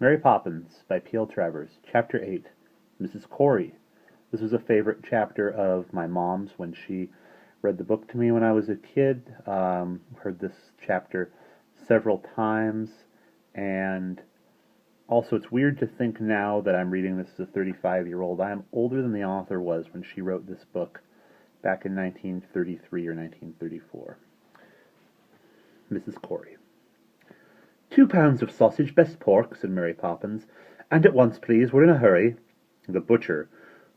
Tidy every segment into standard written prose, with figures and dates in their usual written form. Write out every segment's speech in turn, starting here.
Mary Poppins by Travers, Chapter 8, Mrs. Corry. This was a favorite chapter of my mom's when she read the book to me when I was a kid. Heard this chapter several times, and also it's weird to think now that I'm reading this as a 35-year-old. I am older than the author was when she wrote this book back in 1933 or 1934. Mrs. Corry. 2 pounds of sausage, best pork, said Mary Poppins. And at once, please, we're in a hurry. The butcher,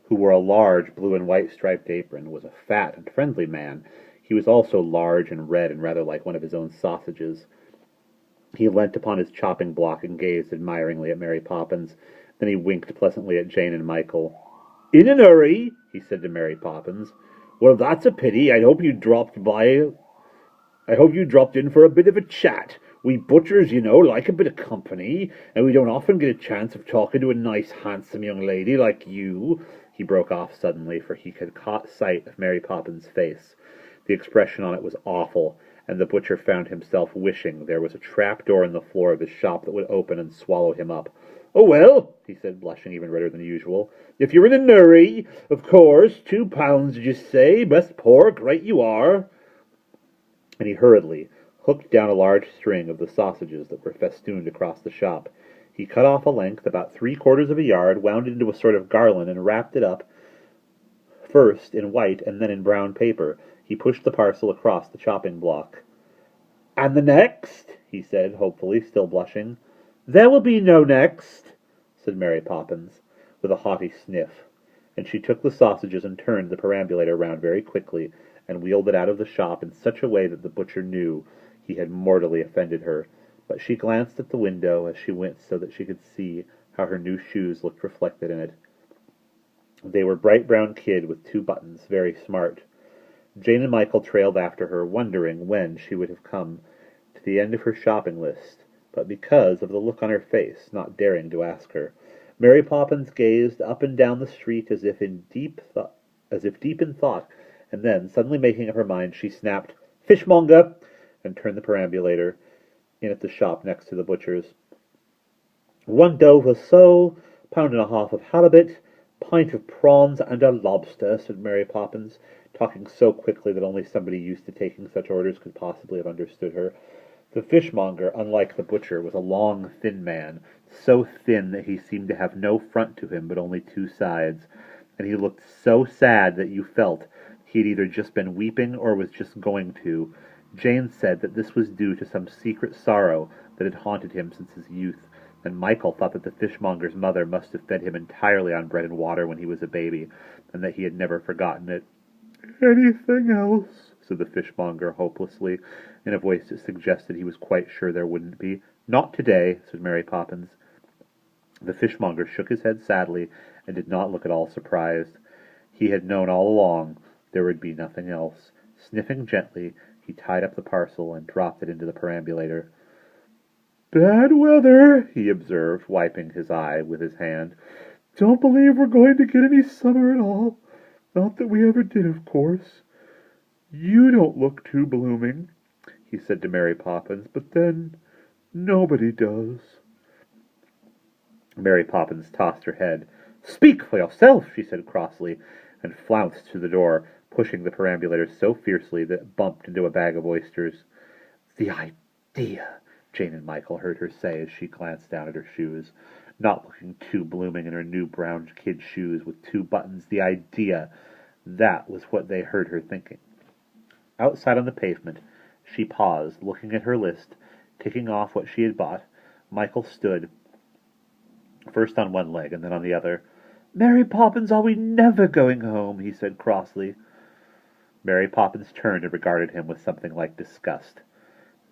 who wore a large blue and white striped apron, was a fat and friendly man. He was also large and red and rather like one of his own sausages. He leant upon his chopping block and gazed admiringly at Mary Poppins. Then he winked pleasantly at Jane and Michael. In a hurry, he said to Mary Poppins. Well, that's a pity. I hope you dropped in for a bit of a chat. We butchers, you know, like a bit of company, and we don't often get a chance of talking to a nice, handsome young lady like you. He broke off suddenly, for he had caught sight of Mary Poppins' face. The expression on it was awful, and the butcher found himself wishing there was a trap-door in the floor of his shop that would open and swallow him up. Oh, well, he said, blushing even redder than usual. If you're in a hurry, of course, 2 pounds, did you say? Best pork, right you are. And he hurriedly hooked down a large string of the sausages that were festooned across the shop. He cut off a length about 3/4 of a yard, wound it into a sort of garland, and wrapped it up, first in white and then in brown paper. He pushed the parcel across the chopping block. And the next, he said, hopefully, still blushing. There will be no next, said Mary Poppins, with a haughty sniff, and she took the sausages and turned the perambulator round very quickly, and wheeled it out of the shop in such a way that the butcher knew he had mortally offended her. But she glanced at the window as she went so that she could see how her new shoes looked reflected in it. They were bright brown kid with 2 buttons, very smart. Jane and Michael trailed after her, wondering when she would have come to the end of her shopping list, but because of the look on her face, not daring to ask her. Mary Poppins gazed up and down the street as if deep in thought, and then, suddenly making up her mind, she snapped, "Fishmonger!" and turned the perambulator in at the shop next to the butcher's. 1 Dover sole, 1.5 of halibut, pint of prawns, and a lobster, said Mary Poppins, talking so quickly that only somebody used to taking such orders could possibly have understood her. The fishmonger, unlike the butcher, was a long, thin man, so thin that he seemed to have no front to him but only 2 sides, and he looked so sad that you felt he had either just been weeping or was just going to. Jane said that this was due to some secret sorrow that had haunted him since his youth, and Michael thought that the fishmonger's mother must have fed him entirely on bread and water when he was a baby, and that he had never forgotten it. "Anything else?" said the fishmonger hopelessly, in a voice that suggested he was quite sure there wouldn't be. "Not today," said Mary Poppins. The fishmonger shook his head sadly and did not look at all surprised. He had known all along there would be nothing else. Sniffing gently, he tied up the parcel and dropped it into the perambulator. "Bad weather," he observed, wiping his eye with his hand. "Don't believe we're going to get any summer at all. Not that we ever did, of course. You don't look too blooming," he said to Mary Poppins, "but then nobody does." Mary Poppins tossed her head. "Speak for yourself," she said crossly, and flounced to the door, pushing the perambulator so fiercely that it bumped into a bag of oysters. "The idea," Jane and Michael heard her say as she glanced down at her shoes, not looking too blooming in her new brown kid shoes with 2 buttons. The idea! That was what they heard her thinking. Outside on the pavement, she paused, looking at her list, ticking off what she had bought. Michael stood, first on one leg and then on the other. "Mary Poppins, are we never going home?" he said crossly. Mary Poppins turned and regarded him with something like disgust.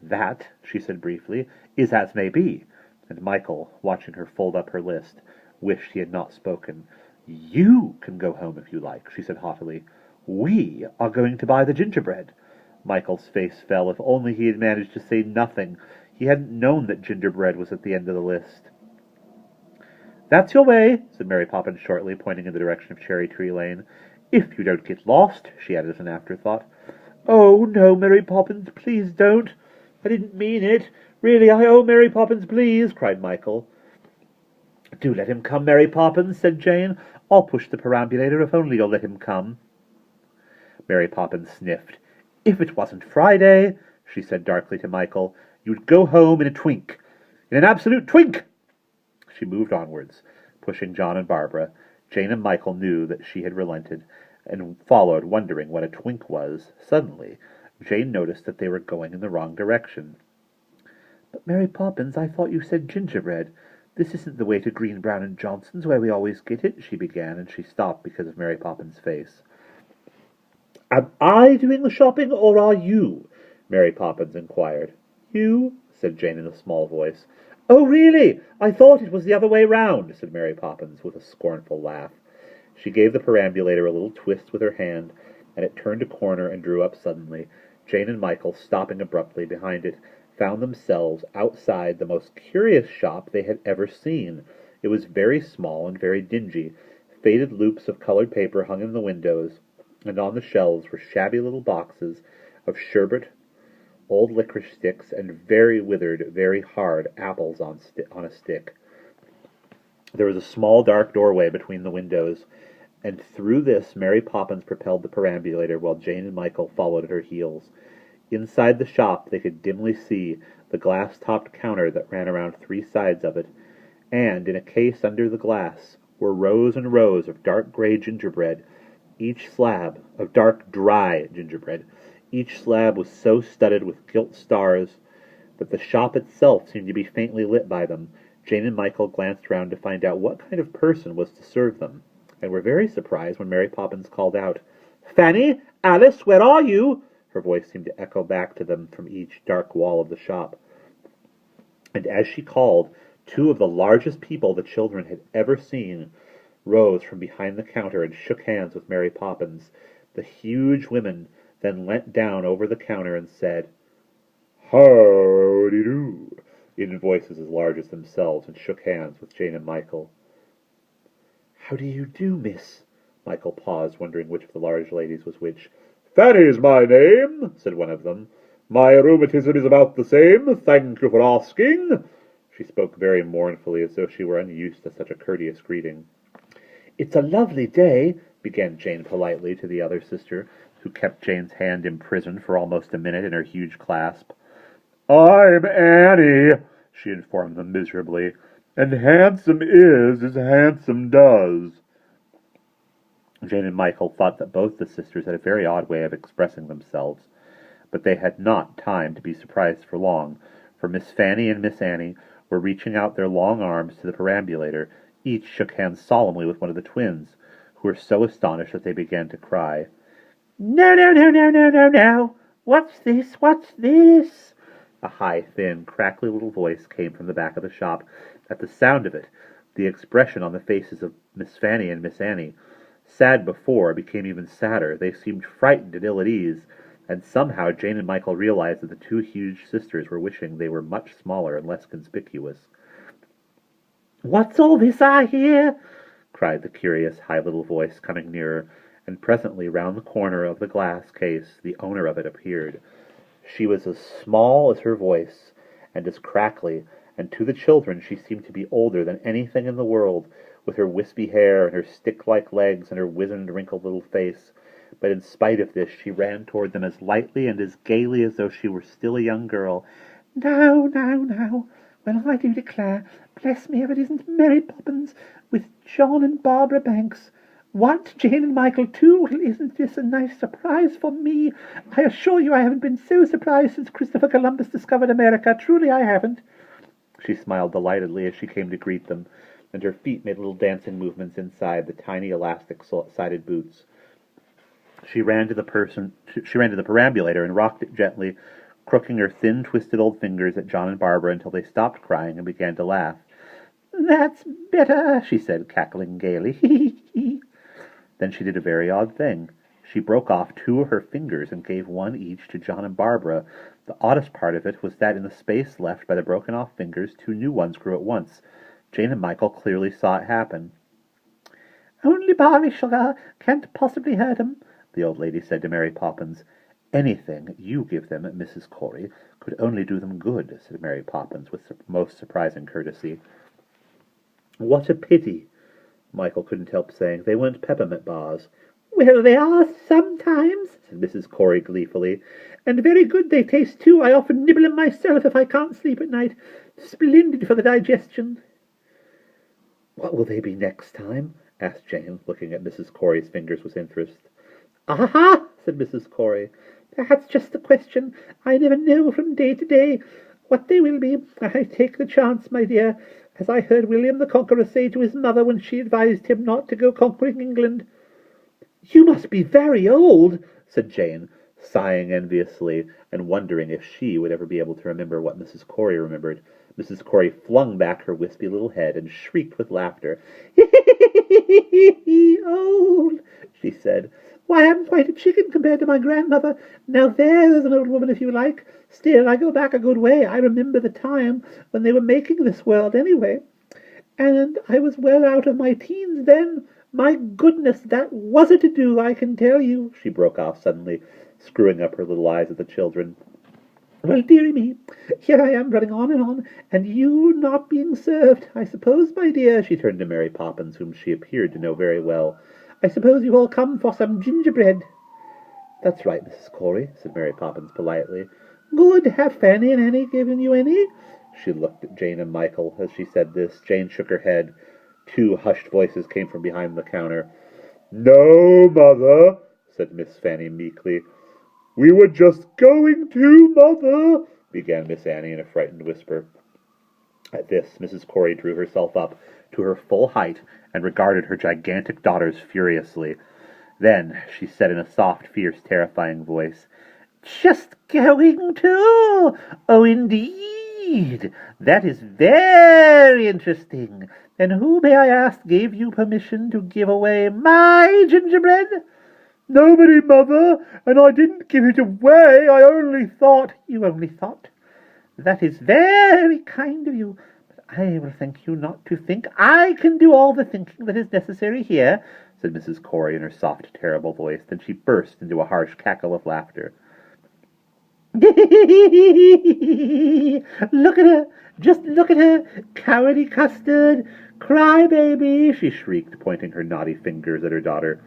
"That," she said briefly, "is as may be," and Michael, watching her fold up her list, wished he had not spoken. "You can go home if you like," she said haughtily. "We are going to buy the gingerbread." Michael's face fell. If only he had managed to say nothing. He hadn't known that gingerbread was at the end of the list. "That's your way," said Mary Poppins shortly, pointing in the direction of Cherry Tree Lane. "If you don't get lost," she added as an afterthought. "Oh, no, Mary Poppins, please don't. I didn't mean it. Really, Mary Poppins, please," cried Michael. "Do let him come, Mary Poppins," said Jane. "I'll push the perambulator if only you'll let him come." Mary Poppins sniffed. "If it wasn't Friday," she said darkly to Michael, "you'd go home in a twink. In an absolute twink!" She moved onwards, pushing John and Barbara. Jane and Michael knew that she had relented, and followed, wondering what a twink was. Suddenly, Jane noticed that they were going in the wrong direction. "But, Mary Poppins, I thought you said gingerbread. This isn't the way to Green, Brown and Johnson's, where we always get it," she began, and she stopped because of Mary Poppins' face. "Am I doing the shopping, or are you?" Mary Poppins inquired. "You," said Jane in a small voice. "Oh, really? I thought it was the other way round," said Mary Poppins, with a scornful laugh. She gave the perambulator a little twist with her hand, and it turned a corner and drew up suddenly. Jane and Michael, stopping abruptly behind it, found themselves outside the most curious shop they had ever seen. It was very small and very dingy. Faded loops of colored paper hung in the windows, and on the shelves were shabby little boxes of sherbet, old licorice sticks, and very withered, very hard apples on a stick. There was a small dark doorway between the windows, and through this Mary Poppins propelled the perambulator while Jane and Michael followed at her heels. Inside the shop they could dimly see the glass-topped counter that ran around three sides of it, and in a case under the glass were rows and rows of dark gray gingerbread, each slab of dark dry gingerbread. Each slab was so studded with gilt stars that the shop itself seemed to be faintly lit by them. Jane and Michael glanced round to find out what kind of person was to serve them, and were very surprised when Mary Poppins called out, "Fanny! Alice, where are you?" Her voice seemed to echo back to them from each dark wall of the shop. And as she called, two of the largest people the children had ever seen rose from behind the counter and shook hands with Mary Poppins. The huge women then leant down over the counter and said, "Howdy-do," in voices as large as themselves, and shook hands with Jane and Michael. "How do you do, miss?" Michael paused, wondering which of the large ladies was which. "Fanny's my name," said one of them. "My rheumatism is about the same, thank you for asking." She spoke very mournfully, as though she were unused to such a courteous greeting. "It's a lovely day," began Jane politely to the other sister, who kept Jane's hand imprisoned for almost a minute in her huge clasp. "I'm Annie," she informed them miserably, "and handsome is as handsome does." Jane and Michael thought that both the sisters had a very odd way of expressing themselves, but they had not time to be surprised for long, for Miss Fanny and Miss Annie were reaching out their long arms to the perambulator. Each shook hands solemnly with one of the twins, who were so astonished that they began to cry. "No, no, no, no, no, no, no! What's this? What's this?" A high, thin, crackly little voice came from the back of the shop. At the sound of it, the expression on the faces of Miss Fanny and Miss Annie, sad before, became even sadder. They seemed frightened and ill at ease, and somehow Jane and Michael realized that the two huge sisters were wishing they were much smaller and less conspicuous. "What's all this I hear?" cried the curious, high little voice, coming nearer, and presently round the corner of the glass case the owner of it appeared. She was as small as her voice, and as crackly, and to the children she seemed to be older than anything in the world, with her wispy hair and her stick-like legs and her wizened, wrinkled little face. But in spite of this she ran toward them as lightly and as gaily as though she were still a young girl. "Now, now, now! Well, I do declare, bless me if it isn't Mary Poppins with John and Barbara Banks. What, Jane and Michael too? Well, isn't this a nice surprise for me? I assure you I haven't been so surprised since Christopher Columbus discovered America. Truly I haven't." She smiled delightedly as she came to greet them, and her feet made little dancing movements inside the tiny elastic-sided boots. She ran to the perambulator and rocked it gently, crooking her thin, twisted old fingers at John and Barbara until they stopped crying and began to laugh. "That's better," she said, cackling gaily. Then she did a very odd thing. She broke off two of her fingers and gave one each to John and Barbara. The oddest part of it was that in the space left by the broken-off fingers, two new ones grew at once. Jane and Michael clearly saw it happen. "Only barley sugar. Can't possibly hurt 'em," the old lady said to Mary Poppins. "Anything you give them, Mrs. Corry, could only do them good," said Mary Poppins with most surprising courtesy. What a pity, Michael couldn't help saying. They weren't peppermint bars. Well, they are sometimes, said Mrs. Corry gleefully. And very good they taste, too. I often nibble them myself if I can't sleep at night. Splendid for the digestion. What will they be next time? Asked Jane, looking at Mrs. Corry's fingers with interest. Aha! Said Mrs. Corry. That's just the question. I never know from day to day what they will be. I take the chance, my dear, as I heard William the Conqueror say to his mother when she advised him not to go conquering England. You must be very old, said Jane, sighing enviously and wondering if she would ever be able to remember what Mrs. Corry remembered. Mrs. Corry flung back her wispy little head and shrieked with laughter. Old, she said. Why, I'm quite a chicken compared to my grandmother. Now there's an old woman, if you like. Still, I go back a good way. I remember the time when they were making this world, anyway. And I was well out of my teens then. My goodness, that was a to-do, I can tell you, she broke off suddenly, screwing up her little eyes at the children. Well, dearie me, here I am running on, and you not being served. I suppose, my dear, she turned to Mary Poppins, whom she appeared to know very well, I suppose you've all come for some gingerbread. That's right, Mrs. Corry, said Mary Poppins politely. Good. Have Fanny and Annie given you any? She looked at Jane and Michael as she said this. Jane shook her head. Two hushed voices came from behind the counter. No, Mother, said Miss Fanny meekly. We were just going to, Mother, began Miss Annie in a frightened whisper. At this, Mrs. Corry drew herself up to her full height and regarded her gigantic daughters furiously. Then she said in a soft, fierce, terrifying voice, Just going to? Oh, indeed. That is very interesting. And who, may I ask, gave you permission to give away my gingerbread? Nobody, Mother, and I didn't give it away. I only thought. You only thought? That is very kind of you, but I will thank you not to think. I can do all the thinking that is necessary here, said Mrs. Corry in her soft, terrible voice. Then she burst into a harsh cackle of laughter. Look at her! Just look at her! Cowardy custard! Cry baby! She shrieked, pointing her naughty fingers at her daughter.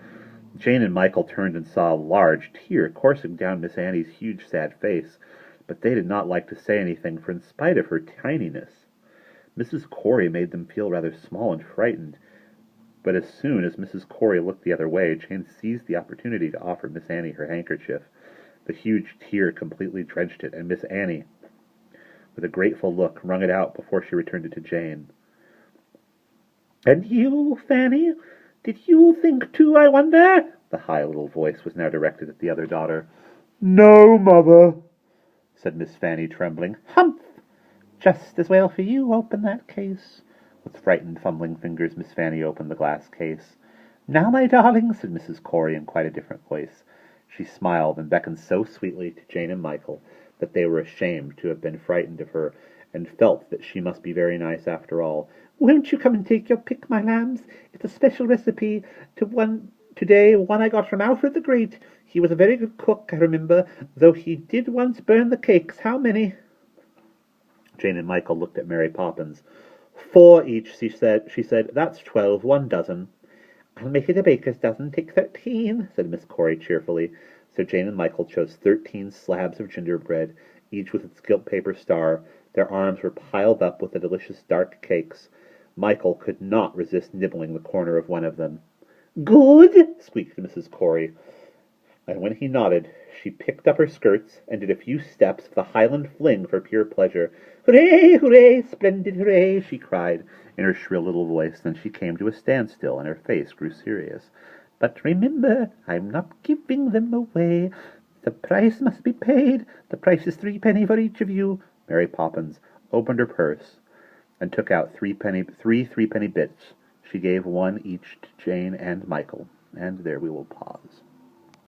Jane and Michael turned and saw a large tear coursing down Miss Annie's huge, sad face, but they did not like to say anything, for in spite of her tininess, Mrs. Corry made them feel rather small and frightened. But as soon as Mrs. Corry looked the other way, Jane seized the opportunity to offer Miss Annie her handkerchief. The huge tear completely drenched it, and Miss Annie, with a grateful look, wrung it out before she returned it to Jane. And you, Fanny? Did you think too, I wonder? The high little voice was now directed at the other daughter. No, Mother, said Miss Fanny, trembling. Humph! Just as well for you. Open that case. With frightened, fumbling fingers, Miss Fanny opened the glass case. Now, my darling, said Mrs. Corry in quite a different voice. She smiled and beckoned so sweetly to Jane and Michael that they were ashamed to have been frightened of her, and felt that she must be very nice after all. Won't you come and take your pick, my lambs? It's a special recipe today, one I got from Alfred the Great. He was a very good cook, I remember, though he did once burn the cakes. How many? Jane and Michael looked at Mary Poppins. 4 each, she said. That's 12, 1 dozen. I'll make it a baker's dozen. Take 13, said Miss Corry cheerfully. So Jane and Michael chose 13 slabs of gingerbread, each with its gilt paper star. Their arms were piled up with the delicious dark cakes. Michael could not resist nibbling the corner of one of them. Good, squeaked Mrs. Corry. And when he nodded, she picked up her skirts and did a few steps of the Highland fling for pure pleasure. Hooray, hooray, splendid hooray, she cried in her shrill little voice. Then she came to a standstill, and her face grew serious. But remember, I'm not giving them away. The price must be paid. The price is 3 penny for each of you. Mary Poppins opened her purse and took out 3 3-penny bits. She gave 1 each to Jane and Michael. And there we will pause.